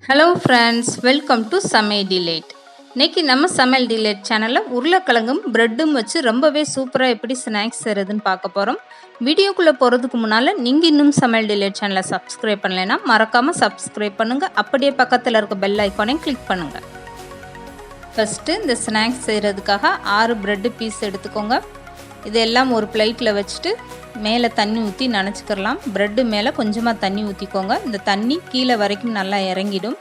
Hello friends, welcome to சமையல் delayed. இன்றைக்கி நம்ம சமையல் டிலேட் சேனலில் உருளைக்கிழங்கும் ப்ரெட்டும் வச்சு ரொம்பவே சூப்பராக எப்படி ஸ்நாக்ஸ் செய்கிறதுன்னு பார்க்க போகிறோம். வீடியோக்குள்ளே போகிறதுக்கு முன்னால் நீங்கள் இன்னும் சமையல் டிலேட் சேனலை சப்ஸ்கிரைப் பண்ணலைன்னா மறக்காமல் சப்ஸ்கிரைப் பண்ணுங்கள். அப்படியே பக்கத்தில் இருக்க பெல் ஐக்கானையும் கிளிக் பண்ணுங்கள். ஃபஸ்ட்டு இந்த ஸ்நாக்ஸ் செய்கிறதுக்காக 6 ப்ரெட்டு பீஸ் எடுத்துக்கோங்க. இதெல்லாம் ஒரு பிளேட்டில் வச்சுட்டு மேலே தண்ணி ஊற்றி நனைச்சிக்கிறலாம். ப்ரெட்டு மேலே கொஞ்சமாக தண்ணி ஊற்றிக்கோங்க. இந்த தண்ணி கீழே வரைக்கும் நல்லா இறங்கிடும்.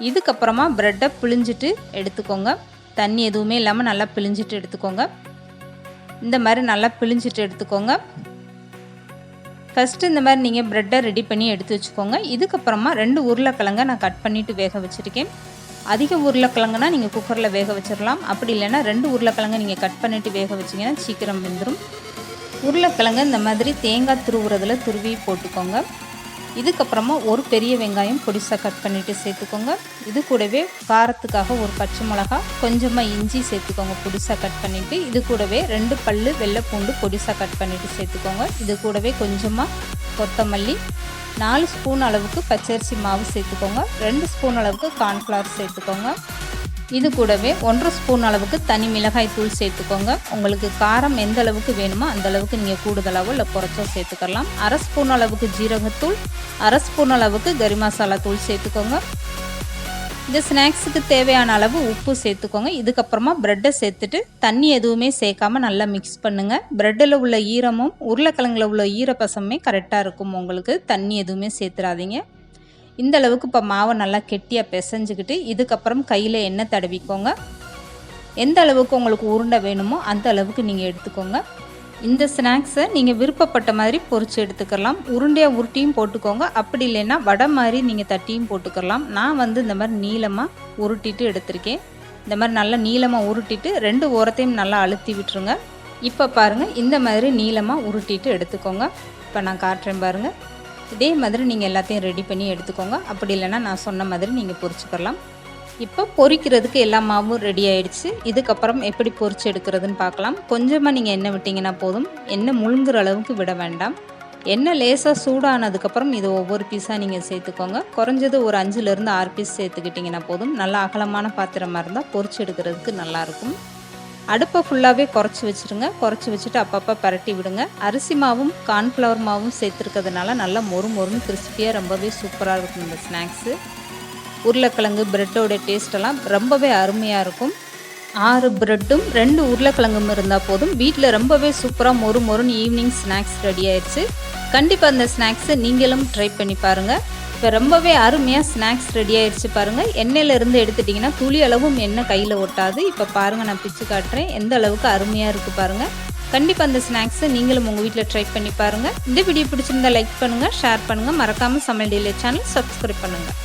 இதுக்கப்புறமா ப்ரெட்டை பிழிஞ்சிட்டு எடுத்துக்கோங்க. தண்ணி எதுவுமே இல்லாமல் நல்லா பிழிஞ்சிட்டு எடுத்துக்கோங்க. இந்த மாதிரி நல்லா பிழிஞ்சிட்டு எடுத்துக்கோங்க. ஃபஸ்ட்டு இந்த மாதிரி நீங்கள் ப்ரெட்டை ரெடி பண்ணி எடுத்து வச்சுக்கோங்க. இதுக்கப்புறமா 2 உருளைக்கிழங்கை நான் கட் பண்ணிவிட்டு வேக வச்சுருக்கேன். அதிக உருளைக்கிழங்குனா நீங்கள் குக்கரில் வேக வச்சிடலாம். அப்படி இல்லைன்னா 2 உருளைக்கிழங்கை நீங்கள் கட் பண்ணிவிட்டு வேக வச்சிங்கன்னா சீக்கிரம் வெந்துடும். உருளைக்கிழங்கு இந்த மாதிரி தேங்காய் துருவுறதுல துருவி போட்டுக்கோங்க. இதுக்கப்புறமா ஒரு பெரிய வெங்காயம் பொடிசாக கட் பண்ணிவிட்டு சேர்த்துக்கோங்க. இது கூடவே காரத்துக்காக ஒரு பச்சை மிளகா, கொஞ்சமாக இஞ்சி சேர்த்துக்கோங்க பொடிசாக கட் பண்ணிவிட்டு. இது கூடவே 2 பல்லு வெள்ளை பூண்டு பொடிசாக கட் பண்ணிவிட்டு சேர்த்துக்கோங்க. இது கூடவே கொஞ்சமாக கொத்தமல்லி, 4 ஸ்பூன் அளவுக்கு பச்சரிசி மாவு சேர்த்துக்கோங்க. 2 ஸ்பூன் அளவுக்கு கார்ன்ஃப்ளவர் சேர்த்துக்கோங்க. இது கூடவே 1 ஸ்பூன் அளவுக்கு தனி மிளகாய் தூள் சேர்த்துக்கோங்க. உங்களுக்கு காரம் எந்த அளவுக்கு வேணுமோ அந்த அளவுக்கு நீங்கள் கூடுதலாவோ இல்லை குறைச்சோ சேர்த்துக்கலாம். 1/2 ஸ்பூன் அளவுக்கு ஜீரகத்தூள், 1/2 ஸ்பூன் அளவுக்கு கறி மசாலா தூள் சேர்த்துக்கோங்க. இந்த ஸ்நாக்ஸுக்கு தேவையான அளவு உப்பு சேர்த்துக்கோங்க. இதுக்கப்புறமா ப்ரெட்டை சேர்த்துட்டு தண்ணி எதுவுமே சேர்க்காமல் நல்லா மிக்ஸ் பண்ணுங்கள். ப்ரெட்டில் உள்ள ஈரமும் உருளைக்கிழங்குல உள்ள ஈரப்பசமே கரெக்டாக இருக்கும். உங்களுக்கு தண்ணி எதுவுமே சேர்த்துறாதீங்க. இந்த அளவுக்கு இப்போ மாவை நல்லா கெட்டியாக பிசைஞ்சுக்கிட்டு இதுக்கப்புறம் கையில் எண்ணெய் தடவிக்கோங்க. எந்த அளவுக்கு உங்களுக்கு உருண்டை வேணுமோ அந்த அளவுக்கு நீங்கள் எடுத்துக்கோங்க. இந்த ஸ்நாக்ஸை நீங்கள் விருப்பப்பட்ட மாதிரி பொரித்து எடுத்துக்கலாம். உருண்டையாக உருட்டியும் போட்டுக்கோங்க. அப்படி இல்லைன்னா வடை மாதிரி நீங்கள் தட்டியும் போட்டுக்கலாம். நான் இந்த மாதிரி நீளமாக உருட்டிட்டு எடுத்திருக்கேன். இந்த மாதிரி நல்லா நீளமாக உருட்டிட்டு 2 ஓரத்தையும் நல்லா அழுத்தி விட்டுருங்க. இப்போ பாருங்கள், இந்த மாதிரி நீளமாக உருட்டிட்டு எடுத்துக்கோங்க. இப்போ நான் காட்டுறேன் பாருங்கள். இதே மாதிரி நீங்கள் எல்லாத்தையும் ரெடி பண்ணி எடுத்துக்கோங்க. அப்படி இல்லைன்னா நான் சொன்ன மாதிரி நீங்கள் பொரிச்சுக்கலாம். இப்போ பொரிக்கிறதுக்கு எல்லா மாவும் ரெடி ஆகிடுச்சு. இதுக்கப்புறம் எப்படி பொரிச்சு எடுக்கிறதுன்னு பார்க்கலாம். கொஞ்சமாக நீங்கள் எண்ணெய் விட்டிங்கன்னா போதும். எண்ணெய் முழுங்குற அளவுக்கு விட வேண்டாம். எண்ணெய் லேசாக சூடானதுக்கப்புறம் இது ஒவ்வொரு பீஸாக நீங்கள் சேர்த்துக்கோங்க. குறைஞ்சது ஒரு 5லேருந்து 6 பீஸ் சேர்த்துக்கிட்டிங்கன்னா போதும். நல்லா அகலமான பாத்திரமாக இருந்தால் பொரிச்சு எடுக்கிறதுக்கு நல்லாயிருக்கும். அடுப்பை ஃபுல்லாகவே குறைச்சி வச்சுருங்க. குறைச்சி வச்சுட்டு அப்பப்போ பரட்டி விடுங்க. அரிசி மாவும் கார்ன்ஃப்ளவர் மாவும் சேர்த்துருக்கிறதுனால நல்லா மொறுன்னு கிறிஸ்பியாக ரொம்பவே சூப்பராக இருக்கும் இந்த ஸ்நாக்ஸு. உருளைக்கிழங்கு ப்ரெட்டோட டேஸ்ட்டெல்லாம் ரொம்பவே அருமையாக இருக்கும். 6 ப்ரெட்டும் 2 உருளைக்கிழங்கும் இருந்தால் போதும். வீட்டில் ரொம்பவே சூப்பராக மொறுன்னு ஈவினிங் ஸ்நாக்ஸ் ரெடி ஆயிடுச்சு. கண்டிப்பாக அந்த ஸ்நாக்ஸை நீங்களும் ட்ரை பண்ணி பாருங்கள். இப்போ ரொம்பவே அருமையாக ஸ்நாக்ஸ் ரெடி ஆயிடுச்சு பாருங்கள். எண்ணெயிலேருந்து எடுத்துட்டிங்கன்னா துளி அளவும் எண்ணெய் கையில் ஒட்டாது. இப்போ பாருங்கள், நான் பிச்சு காட்டுறேன் எந்த அளவுக்கு அருமையாக இருக்குது பாருங்கள். கண்டிப்பாக அந்த ஸ்நாக்ஸை நீங்களும் உங்கள் வீட்டில் ட்ரை பண்ணி பாருங்கள். இந்த வீடியோ பிடிச்சிருந்தால் லைக் பண்ணுங்கள், ஷேர் பண்ணுங்கள். மறக்காமல் சமையல் டிலேட் சேனல் சப்ஸ்கிரைப் பண்ணுங்கள்.